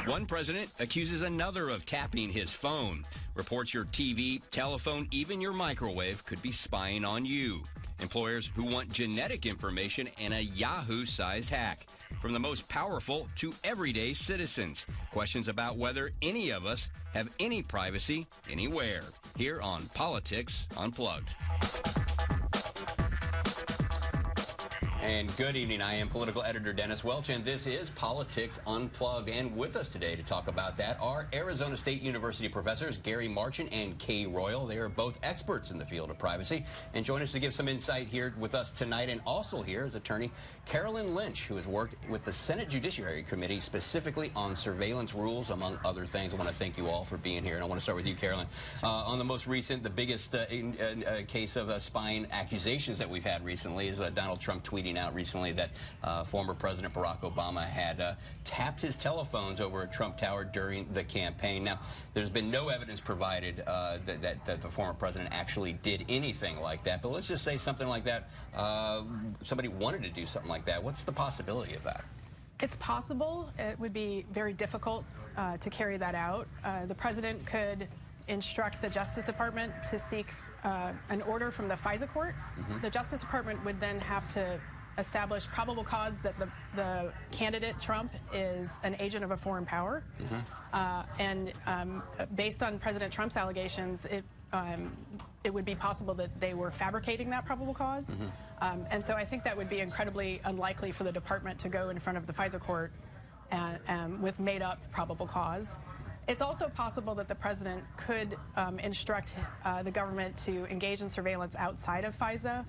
One president accuses another of tapping his phone. Reports your TV, telephone, even your microwave could be spying on you. Employers who want genetic information in a Yahoo-sized hack. From the most powerful to everyday citizens. Questions about whether any of us have any privacy anywhere. Here on Politics Unplugged. And good evening. I am political editor Dennis Welch, and this is Politics Unplugged. And with us today to talk about that are Arizona State University professors Gary Marchant and Kay Royal. They are both experts in the field of privacy. And join us to give some insight here with us tonight. And also here is Attorney Caroline Lynch, who has worked with the Senate Judiciary Committee specifically on surveillance rules, among other things. I want to thank you all for being here. And I want to start with you, Caroline. On the most recent, the biggest case of spying accusations that we've had recently is Donald Trump tweeting out recently that former President Barack Obama had tapped his telephones over at Trump Tower during the campaign. Now, there's been no evidence provided that the former president actually did anything like that. But let's just say something like that. Somebody wanted to do something like that. What's the possibility of that? It's possible. It would be very difficult to carry that out. The president could instruct the Justice Department to seek an order from the FISA court. The Justice Department would then have to establish probable cause that the candidate, Trump, is an agent of a foreign power. And based on President Trump's allegations, it would be possible that they were fabricating that probable cause. And so I think that would be incredibly unlikely for the department to go in front of the FISA court with made-up probable cause. It's also possible that the president could instruct the government to engage in surveillance outside of FISA.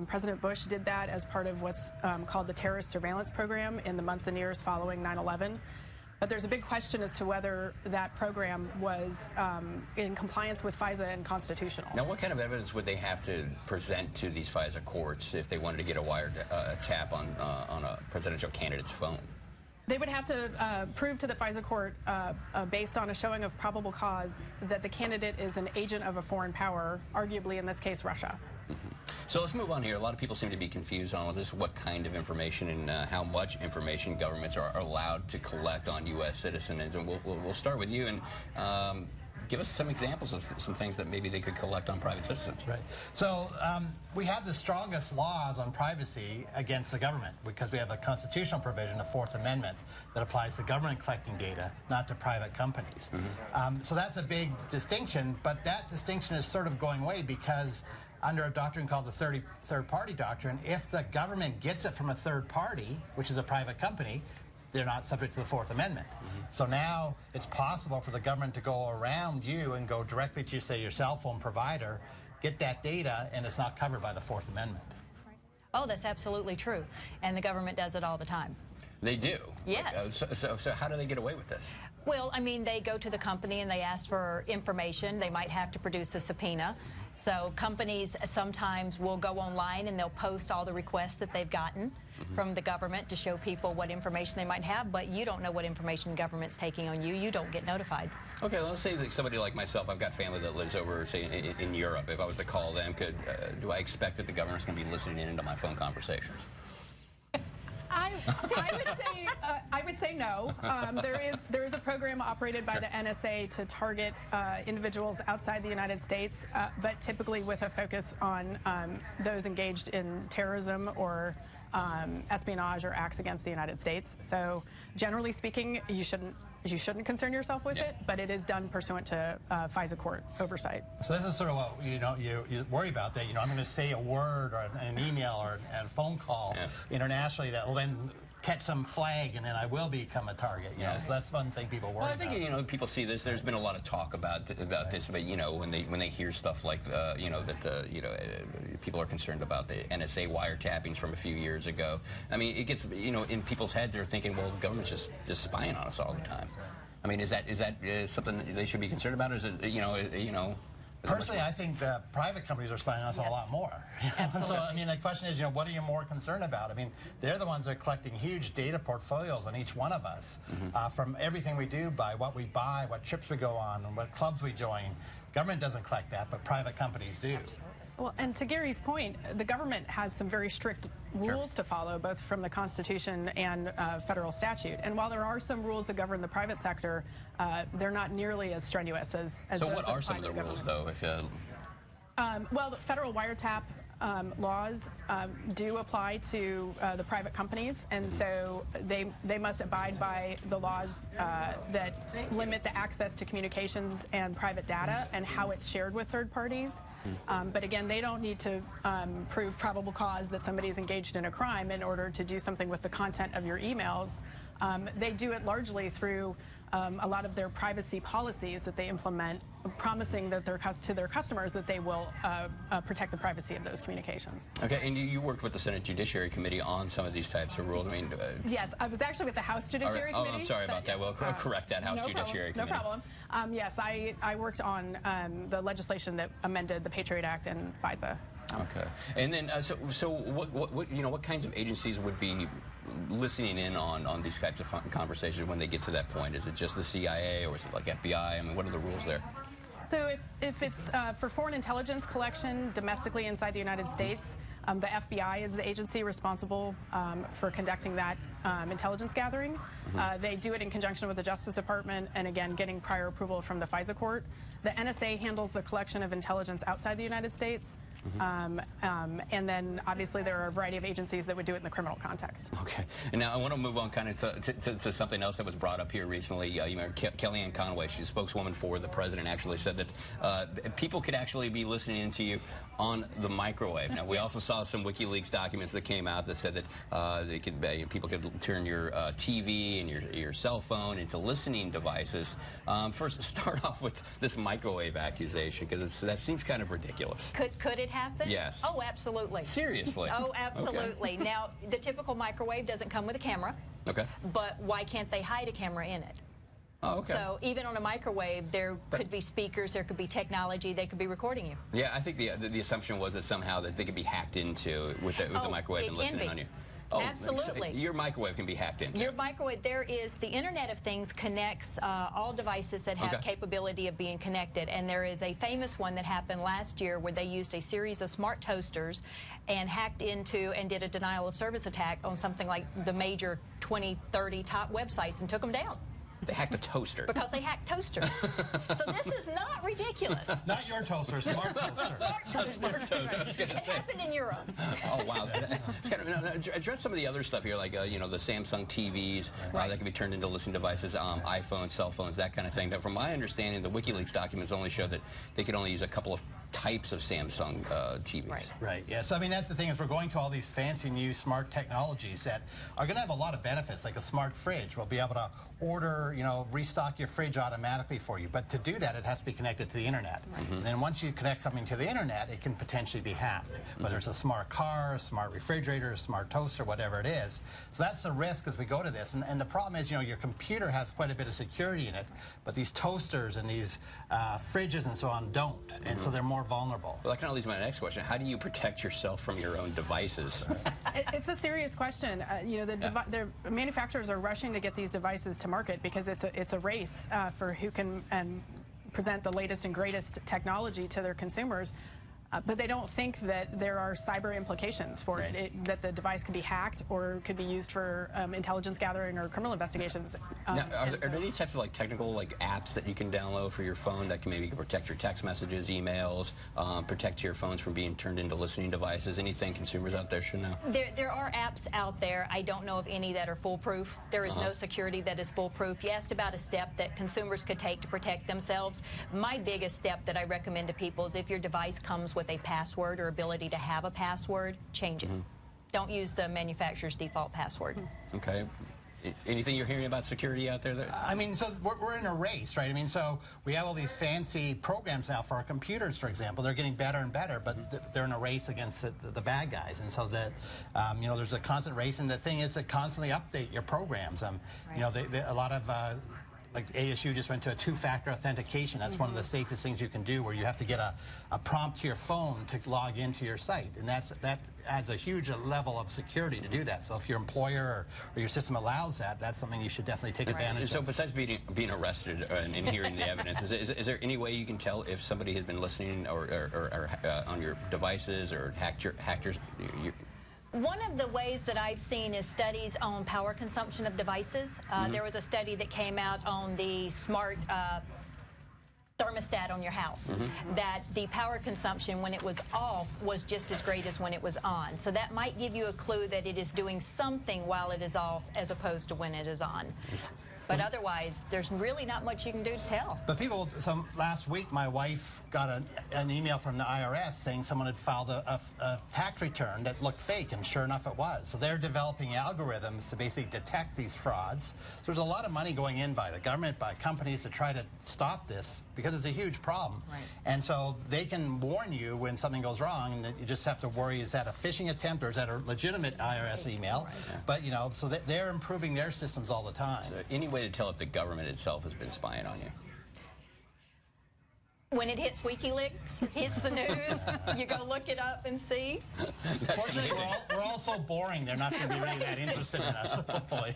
President Bush did that as part of what's called the terrorist surveillance program in the months and years following 9/11. But there's a big question as to whether that program was in compliance with FISA and constitutional. Now, what kind of evidence would they have to present to these FISA courts if they wanted to get a wire tap on a presidential candidate's phone? They would have to prove to the FISA court, based on a showing of probable cause, that the candidate is an agent of a foreign power, arguably in this case Russia. So let's move on here. A lot of people seem to be confused on this, what kind of information and how much information governments are allowed to collect on U.S. citizens. And we'll start with you and give us some examples of some things that maybe they could collect on private citizens. Right. So we have the strongest laws on privacy against the government because we have a constitutional provision, the Fourth Amendment, that applies to government collecting data, not to private companies. So that's a big distinction, but that distinction is sort of going away because under a doctrine called the third-party doctrine, if the government gets it from a third party, which is a private company, they're not subject to the Fourth Amendment. So now it's possible for the government to go around you and go directly to, say, your cell phone provider, get that data, and it's not covered by the Fourth Amendment. Oh, that's absolutely true. And the government does it all the time. They do? Yes. So how do they get away with this? Well, I mean, they go to the company and they ask for information. They might have to produce a subpoena. So companies sometimes will go online and they'll post all the requests that they've gotten from the government to show people what information they might have, but you don't know what information the government's taking on you. You don't get notified. Okay, let's say that somebody like myself, I've got family that lives over, say, in Europe. If I was to call them, do I expect that the government's going to be listening in into my phone conversations? I would say no. There is a program operated by the NSA to target individuals outside the United States, but typically with a focus on those engaged in terrorism or espionage or acts against the United States. So generally speaking, you shouldn't concern yourself with it, but it is done pursuant to FISA court oversight. So this is sort of what you worry about, that I'm going to say a word or an email or a phone call internationally that will then catch some flag, and then I will become a target. So that's one thing people worry about. Well, I think people see this. There's been a lot of talk about this, but when they hear stuff like people are concerned about the NSA wiretappings from a few years ago. I mean, it gets in people's heads. They're thinking, well, the government's just spying on us all the time. I mean, is that something that they should be concerned about? Or is it Personally, I think the private companies are spying on us a lot more. So, I mean, the question is, what are you more concerned about? I mean, they're the ones that are collecting huge data portfolios on each one of us, from everything we do, by what we buy, what trips we go on, and what clubs we join. Government doesn't collect that, but private companies do. Well, and to Gary's point, the government has some very strict rules to follow, both from the Constitution and federal statute. And while there are some rules that govern the private sector, they're not nearly as strenuous as so those what are some of the rules, though? If well, the federal wiretap laws do apply to the private companies, and so they must abide by the laws that limit the access to communications and private data and how it's shared with third parties. But again, they don't need to prove probable cause that somebody is engaged in a crime in order to do something with the content of your emails. They do it largely through a lot of their privacy policies that they implement, promising that to their customers that they will protect the privacy of those communications. Okay, and you worked with the Senate Judiciary Committee on some of these types of rules. I mean, yes, I was actually with the House Judiciary Committee. Oh, I'm sorry about that. We'll correct that, House Judiciary Committee. No problem. Yes, I worked on the legislation that amended the Patriot Act and FISA. Okay, and then so what kinds of agencies would be listening in on these types of conversations when they get to that point? Is it just the CIA, or is it like FBI? I mean, what are the rules there? So if it's for foreign intelligence collection domestically inside the United States, the FBI is the agency responsible for conducting that intelligence gathering. They do it in conjunction with the Justice Department and, again, getting prior approval from the FISA court. The NSA handles the collection of intelligence outside the United States. And then, obviously, there are a variety of agencies that would do it in the criminal context. Okay. And now I want to move on kind of to something else that was brought up here recently. You remember Kellyanne Conway, she's a spokeswoman for the president, actually said that people could actually be listening into you on the microwave. Now, we also saw some WikiLeaks documents that came out that said that people could turn your TV and your cell phone into listening devices. First, start off with this microwave accusation, because that seems kind of ridiculous. Could it happen? Yes. Oh, absolutely. Seriously? Oh, absolutely. Okay. Now, the typical microwave doesn't come with a camera. Okay. But why can't they hide a camera in it? Oh, okay. So even on a microwave, there could be speakers, there could be technology, they could be recording you. Yeah, I think the assumption was that somehow that they could be hacked into with the microwave and listening on you. Oh, absolutely. Your microwave can be hacked into. Your microwave, the Internet of Things connects all devices that have capability of being connected. And there is a famous one that happened last year where they used a series of smart toasters and hacked into and did a denial of service attack on something like the major 20, 30 top websites and took them down. They hacked a toaster. Because they hacked toasters. So this is not ridiculous. Not your toaster, smart toaster. Smart toaster. Smart toaster, I was going to say. It happened in Europe. Oh, wow. Address some of the other stuff here, like, the Samsung TVs that can be turned into listening devices, iPhones, cell phones, that kind of thing. But from my understanding, the WikiLeaks documents only show that they could only use a couple of types of Samsung TVs. Right, yeah. So, I mean, that's the thing, is we're going to all these fancy new smart technologies that are going to have a lot of benefits, like a smart fridge. We'll be able to order, restock your fridge automatically for you. But to do that, it has to be connected to the internet. And then once you connect something to the internet, it can potentially be hacked, whether it's a smart car, a smart refrigerator, a smart toaster, whatever it is. So that's the risk as we go to this. And the problem is, your computer has quite a bit of security in it, but these toasters and these fridges and so on don't. And so they're more vulnerable. Well, that kind of leads to my next question. How do you protect yourself from your own devices? It's a serious question. The manufacturers are rushing to get these devices to market because it's a race for who can present the latest and greatest technology to their consumers. But they don't think that there are cyber implications for it, that the device could be hacked or could be used for intelligence gathering or criminal investigations. Now, are there any types of technical apps that you can download for your phone that can maybe protect your text messages, emails, protect your phones from being turned into listening devices? Anything consumers out there should know? There are apps out there. I don't know of any that are foolproof. There is no security that is foolproof. You asked about a step that consumers could take to protect themselves. My biggest step that I recommend to people is if your device comes with a password or ability to have a password, change it. Don't use the manufacturer's default password. Okay. Anything you're hearing about security out there? I mean, so we're in a race, right? I mean, so we have all these fancy programs now for our computers, for example. They're getting better and better, but they're in a race against the bad guys. And so that, there's a constant race. And the thing is to constantly update your programs. A lot of... like ASU just went to a two-factor authentication. That's one of the safest things you can do, where you have to get a prompt to your phone to log into your site. And that has a huge level of security to do that. So if your employer or your system allows that, that's something you should definitely take advantage of. So besides being arrested and hearing the evidence, is there any way you can tell if somebody has been listening or on your devices or hacked your? One of the ways that I've seen is studies on power consumption of devices. There was a study that came out on the smart thermostat on your house, that the power consumption when it was off was just as great as when it was on. So that might give you a clue that it is doing something while it is off as opposed to when it is on. But otherwise, there's really not much you can do to tell. But people, last week, my wife got an email from the IRS saying someone had filed a tax return that looked fake, and sure enough, it was. So they're developing algorithms to basically detect these frauds. So there's a lot of money going in by the government, by companies to try to stop this, because it's a huge problem. Right. And so they can warn you when something goes wrong, and you just have to worry, is that a phishing attempt or is that a legitimate IRS email? Right. Yeah. But, you know, so they're improving their systems all the time. So anyway to tell if the government itself has been spying on you? When it hits WikiLeaks, hits the news, you go look it up and see. Fortunately, we're all so boring, they're not going to be really that interested in us, hopefully.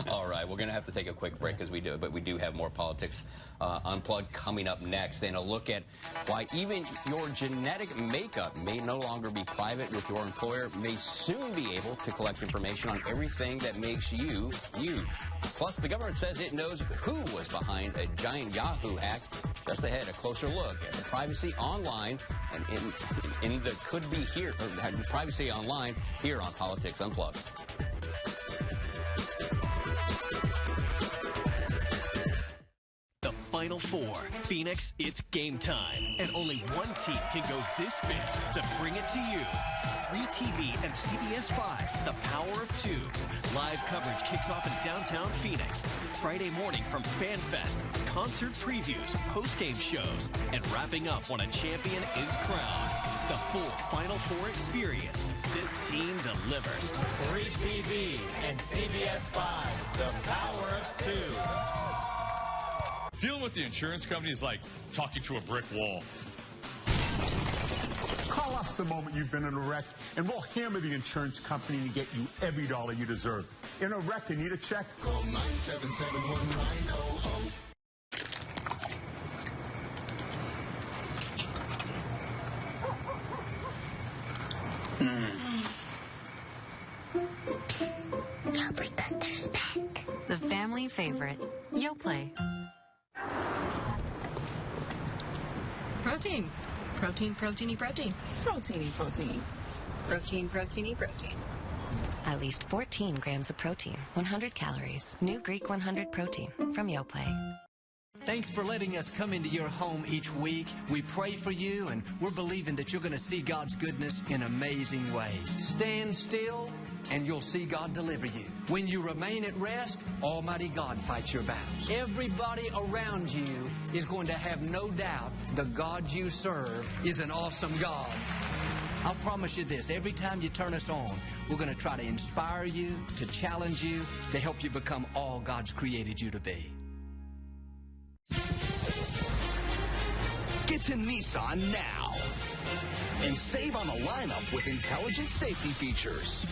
All right, we're going to have to take a quick break because we do have more Politics Unplugged coming up next. And a look at why even your genetic makeup may no longer be private, with your employer may soon be able to collect information on everything that makes you, you. Plus, the government says it knows who was behind a giant Yahoo hack. Just ahead, a closer look at the privacy online and in the could be here, or privacy online here on Politics Unplugged. The Final Four. Phoenix, it's game time. And only one team can go this big to bring it to you. 3TV and CBS 5, the power of two. Live coverage kicks off in downtown Phoenix. Friday morning from FanFest, concert previews, post-game shows, and wrapping up when a champion is crowned. The full Final Four experience. This team delivers. 3TV and CBS 5, the power of two. Dealing with the insurance company is like talking to a brick wall. Call us the moment you've been in a wreck, and we'll hammer the insurance company to get you every dollar you deserve. In a wreck, you need a check? Call 977-1900. Yoplait Custer's back. The family favorite, Yoplait. Protein. Protein, proteiny, protein. Proteiny, protein. Protein, proteiny, protein. At least 14 grams of protein, 100 calories. New Greek 100 protein from Yoplait. Thanks for letting us come into your home each week. We pray for you, and we're believing that you're going to see God's goodness in amazing ways. Stand still, and you'll see God deliver you. When you remain at rest, Almighty God fights your battles. Everybody around you is going to have no doubt the God you serve is an awesome God. I'll promise you this, every time you turn us on, we're going to try to inspire you, to challenge you, to help you become all God's created you to be. Get to Nissan now and save on the lineup with intelligent safety features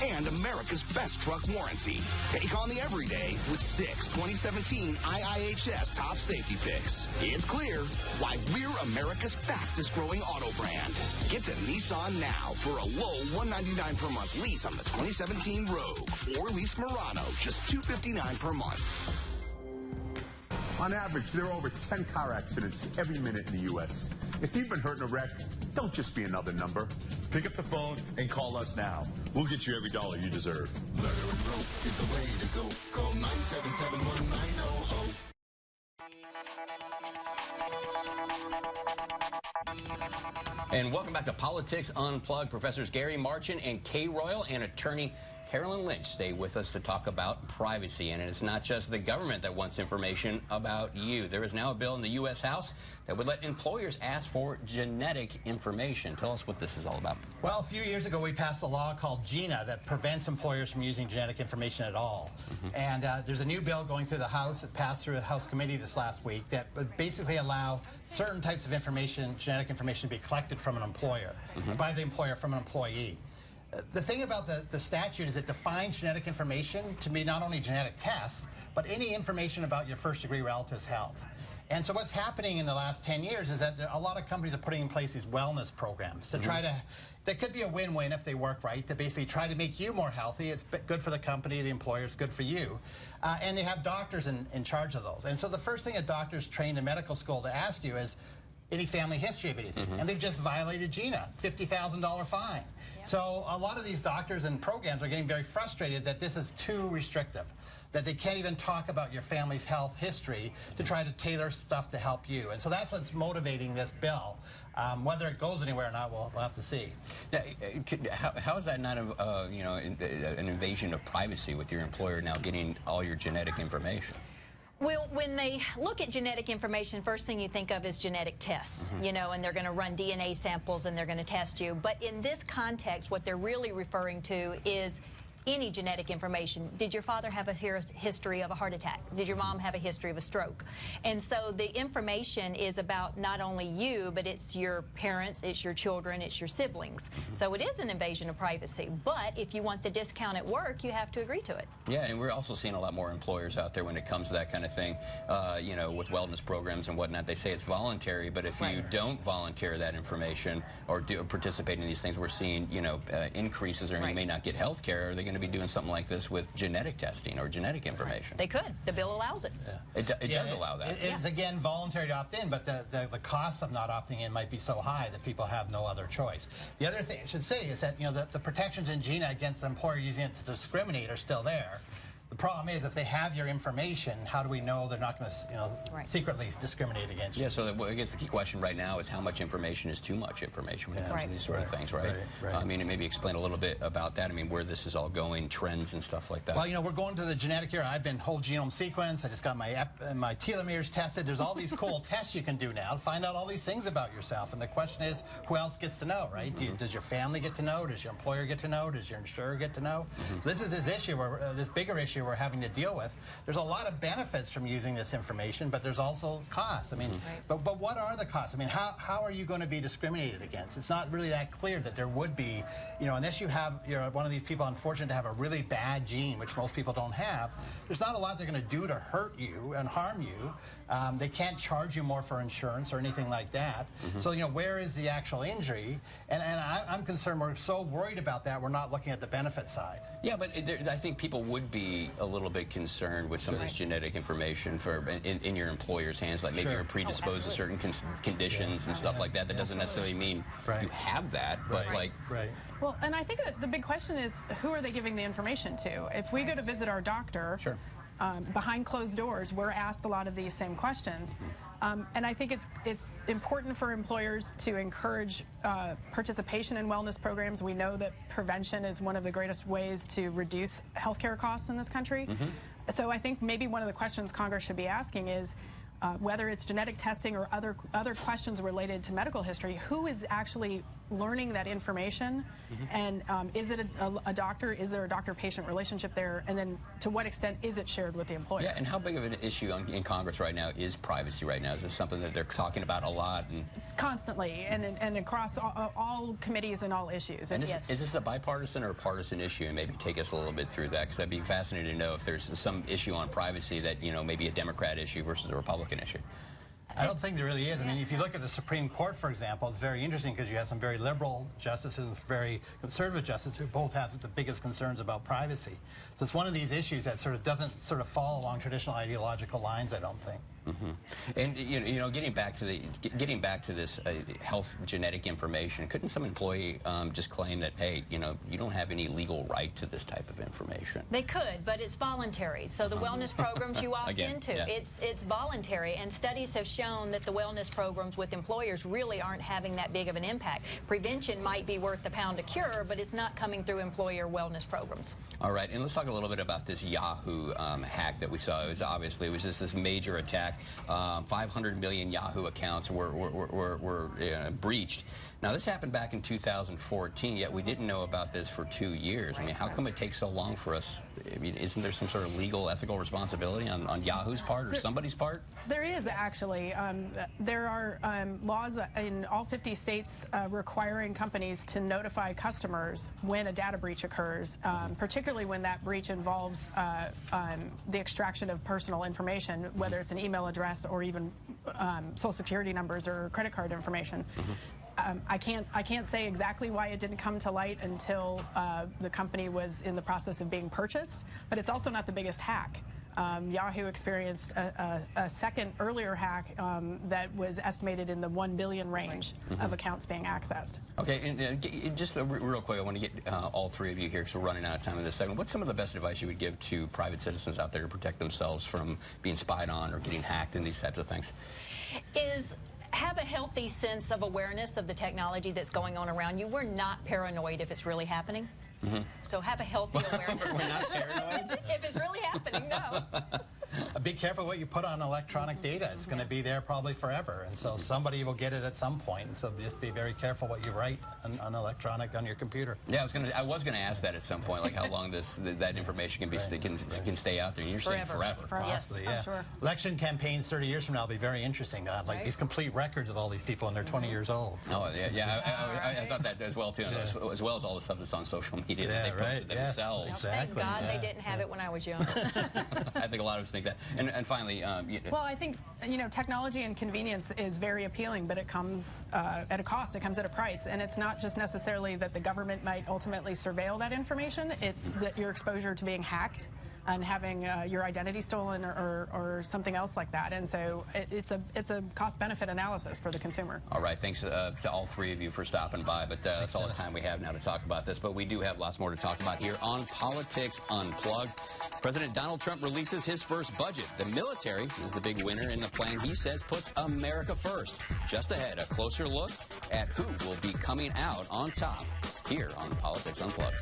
and America's best truck warranty. Take on the everyday with 6 2017 IIHS top safety picks. It's clear why we're America's fastest growing auto brand. Get to Nissan now for a low $199 per month lease on the 2017 Rogue or lease Murano, just $259 per month. On average, there are over 10 car accidents every minute in the U.S. If you've been hurt in a wreck, don't just be another number. Pick up the phone and call us now. We'll get you every dollar you deserve. Letter and rope is the way to go. Call 977-1900. And welcome back to Politics Unplugged. Professors Gary Marchant and Kay Royal and Attorney Caroline Lynch stay with us to talk about privacy. And it's not just the government that wants information about you. There is now a bill in the U.S. House that would let employers ask for genetic information. Tell us what this is all about. Well, a few years ago, we passed a law called GINA that prevents employers from using genetic information at all. And there's a new bill going through the House. It passed through the House committee this last week that would basically allow certain types of information, genetic information, to be collected from an employer, by the employer from an employee. The thing about the statute is it defines genetic information to be not only genetic tests, but any information about your first-degree relative's health. And so what's happening in the last 10 years is that a lot of companies are putting in place these wellness programs to try to, that could be a win-win if they work right, to basically try to make you more healthy. It's good for the company, the employer, it's good for you. And they have doctors in charge of those. And so the first thing a doctor's trained in medical school to ask you is, any family history of anything. And they've just violated GINA, $50,000 fine. So a lot of these doctors and programs are getting very frustrated that this is too restrictive, that they can't even talk about your family's health history to try to tailor stuff to help you. And so that's what's motivating this bill. Whether it goes anywhere or not, we'll have to see. Now, how is that not you know, an invasion of privacy with your employer now getting all your genetic information? Well, when they look at genetic information, first thing you think of is genetic tests, you know, and they're going to run DNA samples and they're going to test you. But in this context, what they're really referring to is any genetic information. Did your father have a history of a heart attack? Did your mom have a history of a stroke? And so the information is about not only you, but it's your parents, it's your children, it's your siblings. So it is an invasion of privacy. But if you want the discount at work, you have to agree to it. Yeah, and we're also seeing a lot more employers out there when it comes to that kind of thing, you know, with wellness programs and whatnot. They say it's voluntary, but if you don't volunteer that information or participate in these things, we're seeing, you know, increases, or you may not get health care. Are they going to be doing something like this with genetic testing or genetic information? They could. The bill allows it. It does allow that. It's, again, voluntary to opt in, but the costs of not opting in might be so high that people have no other choice. The other thing I should say is that, you know, the protections in GINA against the employer using it to discriminate are still there. The problem is, if they have your information, how do we know they're not going to, you know, secretly discriminate against you? Yeah, so I guess the key question right now is how much information is too much information when it comes to these sort of things, right? I mean, and maybe explain a little bit about that. I mean, where this is all going, trends and stuff like that. Well, you know, we're going to the genetic era. I've been whole genome sequenced. I just got my telomeres tested. There's all these cool tests you can do now to find out all these things about yourself. And the question is, who else gets to know, right? Does your family get to know? Does your employer get to know? Does your insurer get to know? So this is this issue, this bigger issue we're having to deal with. There's a lot of benefits from using this information, but there's also costs. I mean, but what are the costs? I mean, how are you going to be discriminated against? It's not really that clear that there would be, you know, unless you're one of these people unfortunate to have a really bad gene, which most people don't have. There's not a lot they're going to do to hurt you and harm you. They can't charge you more for insurance or anything like that. So, you know, where is the actual injury? And I'm concerned, we're so worried about that, we're not looking at the benefit side. Yeah, but I think people would be a little bit concerned with some of this genetic information in your employer's hands, like maybe you're predisposed to certain conditions and stuff like that. That doesn't necessarily mean you have that, but like... Well, and I think that the big question is, who are they giving the information to? If we go to visit our doctor, behind closed doors, we're asked a lot of these same questions. And I think it's important for employers to encourage participation in wellness programs. We know that prevention is one of the greatest ways to reduce healthcare costs in this country. So I think maybe one of the questions Congress should be asking is, whether it's genetic testing or other questions related to medical history, who is actually learning that information, and is it a doctor? Is there a doctor-patient relationship there? And then to what extent is it shared with the employer? Yeah, and how big of an issue in Congress right now is privacy right now? Is this something that they're talking about a lot? Constantly, and across all committees and all issues. And is this a bipartisan or a partisan issue? And maybe take us a little bit through that, because I'd be fascinated to know if there's some issue on privacy that, you know, maybe a Democrat issue versus a Republican issue. I don't think there really is. I mean, if you look at the Supreme Court, for example, it's very interesting because you have some very liberal justices and very conservative justices who both have the biggest concerns about privacy. So it's one of these issues that doesn't fall along traditional ideological lines, I don't think. And you know, getting back to this health genetic information, couldn't some employee just claim that, hey, you know, you don't have any legal right to this type of information? They could, but it's voluntary. So the wellness programs you opt into, it's voluntary, and studies have shown shown that the wellness programs with employers really aren't having that big of an impact. Prevention might be worth the pound to cure, but it's not coming through employer wellness programs. All right, and let's talk a little bit about this Yahoo hack that we saw. It was just this major attack. 500 million Yahoo accounts were breached. Now, this happened back in 2014, yet we didn't know about this for 2 years. I mean, how come it takes so long for us? I mean, isn't there some sort of legal, ethical responsibility on Yahoo's part or somebody's part? There is, actually. There are laws in all 50 states requiring companies to notify customers when a data breach occurs, particularly when that breach involves the extraction of personal information, whether it's an email address or even social security numbers or credit card information. I can't say exactly why it didn't come to light until the company was in the process of being purchased, but it's also not the biggest hack. Yahoo experienced a second earlier hack that was estimated in the 1 billion range of accounts being accessed. Okay, and just real quick, I want to get all three of you here because we're running out of time in this segment. What's some of the best advice you would give to private citizens out there to protect themselves from being spied on or getting hacked and these types of things? Have a healthy sense of awareness of the technology that's going on around you. We're not paranoid if it's really happening. So have a healthy awareness. We're not paranoid? If it's really happening, no. Be careful what you put on electronic data. It's going to be there probably forever, and so somebody will get it at some point. And so just be very careful what you write on electronic on your computer. Yeah, I was gonna ask that at some point, like how long that information can be can stay out there. And you're saying forever. Possibly, yes, yeah. I'm sure. Election campaigns 30 years from now will be very interesting to have like these complete records of all these people, and they're 20 years old. So I thought that as well too, as well as all the stuff that's on social media that they posted themselves. Exactly. Thank God they didn't have it when I was young. I think a lot of us think that. And finally, well, I think technology and convenience is very appealing, but it comes at a cost. It comes at a price, and it's not just necessarily that the government might ultimately surveil that information. It's that your exposure to being hacked and having your identity stolen or something else like that. And so it's a cost-benefit analysis for the consumer. All right, thanks to all three of you for stopping by, but that's all the time we have now to talk about this. But we do have lots more to talk about here on Politics Unplugged. President Donald Trump releases his first budget. The military is the big winner in the plan he says puts America first. Just ahead, a closer look at who will be coming out on top here on Politics Unplugged.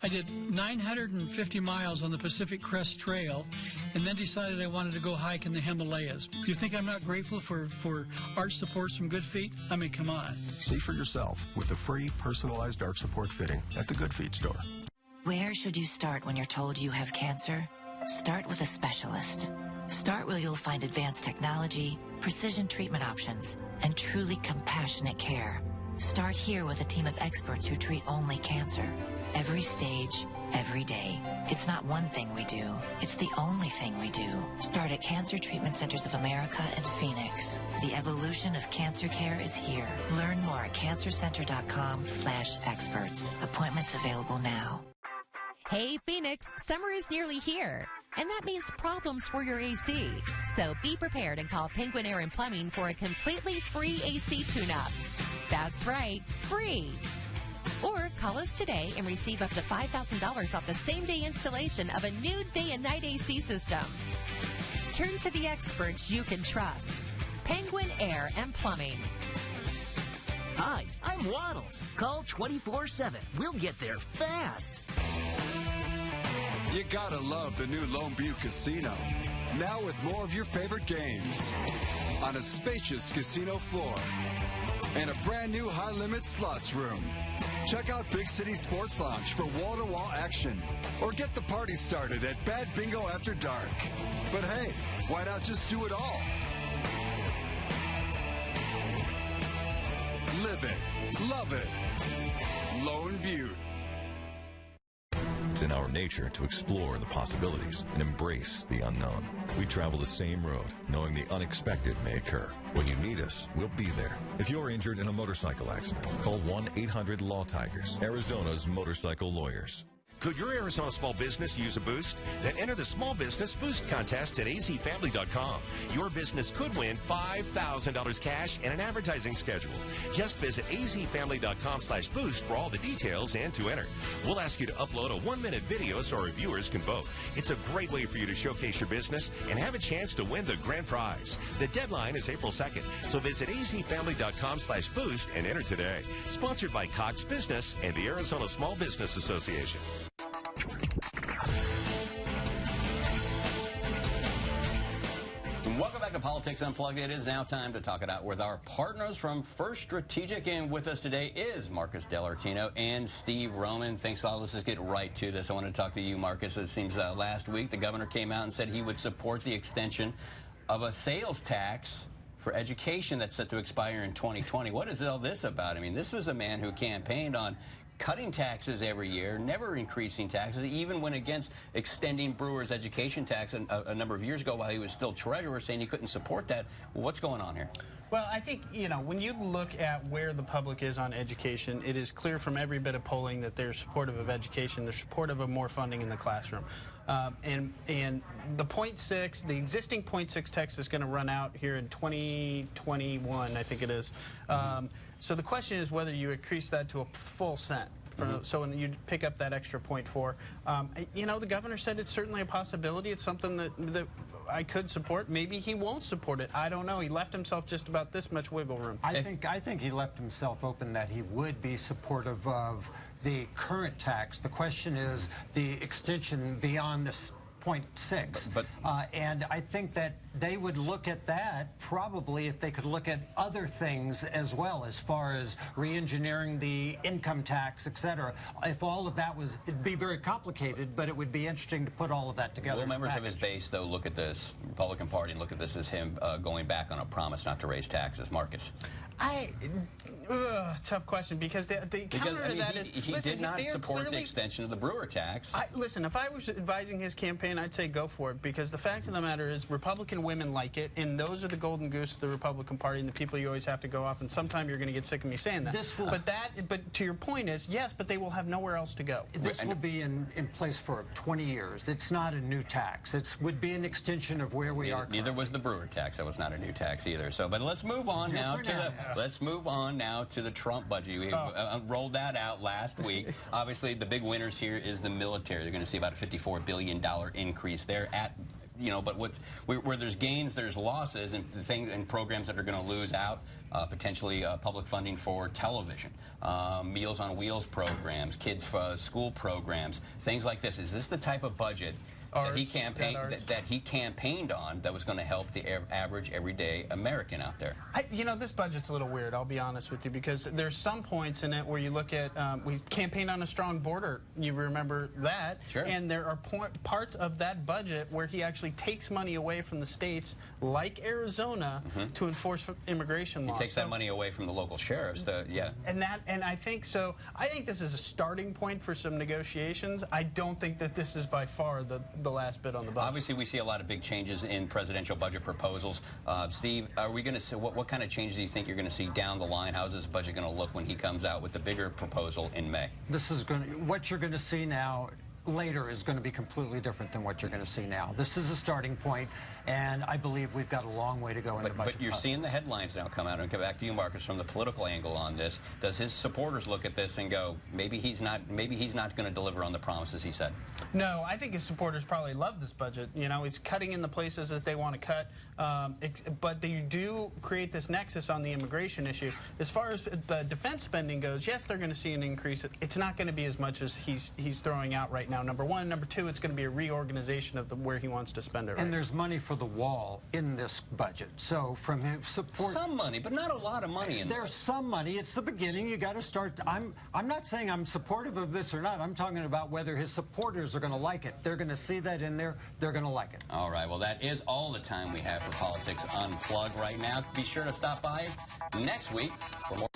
I did 950 miles on the Pacific Crest Trail and then decided I wanted to go hike in the Himalayas. You think I'm not grateful for arch supports from Good Feet? I mean, come on. See for yourself with the free personalized arch support fitting at the Good Feet store. Where should you start when you're told you have cancer? Start with a specialist. Start where you'll find advanced technology, precision treatment options, and truly compassionate care. Start here with a team of experts who treat only cancer. Every stage, every day. It's not one thing we do. It's the only thing we do. Start at Cancer Treatment Centers of America in Phoenix. The evolution of cancer care is here. Learn more at cancercenter.com/experts. Appointments available now. Hey, Phoenix, summer is nearly here. And that means problems for your AC. So be prepared and call Penguin Air and Plumbing for a completely free AC tune-up. That's right, free. Or call us today and receive up to $5,000 off the same-day installation of a new day and night AC system. Turn to the experts you can trust. Penguin Air and Plumbing. Hi, I'm Waddles. Call 24/7. We'll get there fast. You gotta love the new Lone Butte Casino. Now with more of your favorite games. On a spacious casino floor. And a brand new high-limit slots room. Check out Big City Sports Lounge for wall-to-wall action. Or get the party started at Bad Bingo After Dark. But hey, why not just do it all? Live it. Love it. Lone Butte. It's in our nature to explore the possibilities and embrace the unknown. We travel the same road, knowing the unexpected may occur. When you need us, we'll be there. If you're injured in a motorcycle accident, call 1-800-LAW-TIGERS, Arizona's motorcycle lawyers. Could your Arizona small business use a boost? Then enter the Small Business Boost Contest at azfamily.com. Your business could win $5,000 cash and an advertising schedule. Just visit azfamily.com/boost for all the details and to enter. We'll ask you to upload a 1-minute video so our viewers can vote. It's a great way for you to showcase your business and have a chance to win the grand prize. The deadline is April 2nd, so visit azfamily.com/boost and enter today. Sponsored by Cox Business and the Arizona Small Business Association. Welcome back to Politics Unplugged. It is now time to talk it out with our partners from First Strategic, and with us today is Marcus Dellartino and Steve Roman. Thanks a lot. Let's just get right to this. I want to talk to you, Marcus. It seems last week the governor came out and said he would support the extension of a sales tax for education that's set to expire in 2020. What is all this about? I mean, this was a man who campaigned on cutting taxes every year, never increasing taxes, even went against extending Brewer's education tax a number of years ago while he was still treasurer, saying he couldn't support that. Well, what's going on here? Well, I think, you know, when you look at where the public is on education, it is clear from every bit of polling that they're supportive of education, they're supportive of more funding in the classroom. And the 0.6, the existing 0.6 tax is going to run out here in 2021, I think it is. So the question is whether you increase that to a full cent. So when you pick up that extra 0.4, you know, the governor said it's certainly a possibility. It's something that I could support. Maybe he won't support it. I don't know. He left himself just about this much wiggle room. I think he left himself open that he would be supportive of the current tax. The question is the extension beyond this 0.6. And I think that they would look at that probably if they could look at other things as well, as far as re-engineering the income tax, etc. If all of that was, it'd be very complicated, but it would be interesting to put all of that together. Will members of his base, though, look at this, Republican Party, and look at this as him going back on a promise not to raise taxes? Marcus? Tough question, because the counter to that is... He did not support the extension of the Brewer tax. Listen, if I was advising his campaign, I'd say go for it, because the fact of the matter is Republican women like it, and those are the golden goose of the Republican Party and the people you always have to go off, and sometime you're going to get sick of me saying that. But to your point is, yes, but they will have nowhere else to go. This will be in place for 20 years. It's not a new tax. It would be an extension of where we are. Neither was the Brewer tax. That was not a new tax either. So, but let's move on now to the Trump budget. We rolled that out last week. Obviously, the big winners here is the military. They're going to see about a $54 billion increase there. But where there's gains, there's losses, and things and programs that are going to lose out. Potentially public funding for television, Meals on Wheels programs, kids' school programs, things like this. Is this the type of budget that he campaigned on that was going to help the average, everyday American out there? You know, this budget's a little weird, I'll be honest with you, because there's some points in it where you look at, we campaigned on a strong border, you remember that, sure. And there are parts of that budget where he actually takes money away from the states, like Arizona, to enforce immigration laws. He takes that money away from the local sheriffs, And I think so. I think this is a starting point for some negotiations. I don't think that this is by far the last bit on the budget. Obviously, we see a lot of big changes in presidential budget proposals. Steve, are we going to see what kind of changes do you think you're going to see down the line? How's this budget going to look when he comes out with the bigger proposal in May? What you're going to see now later is going to be completely different than what you're going to see now. This is a starting point, and I believe we've got a long way to go in the budget. But you're seeing the headlines now come out, and come back to you, Marcus, from the political angle on this. Does his supporters look at this and go, maybe he's not going to deliver on the promises he said? No, I think his supporters probably love this budget. You know, it's cutting in the places that they want to cut, but they do create this nexus on the immigration issue. As far as the defense spending goes, yes, they're going to see an increase. It's not going to be as much as he's throwing out right now. Number one. Number two, it's going to be a reorganization of where he wants to spend it. And there's money for the wall in this budget. So from him support, some money, but not a lot of money in there. There's some money. It's the beginning. You got to start. I'm not saying I'm supportive of this or not. I'm talking about whether his supporters are going to like it. They're going to see that in there. They're going to like it. All right. Well, that is all the time we have for Politics Unplugged right now. Be sure to stop by next week for more.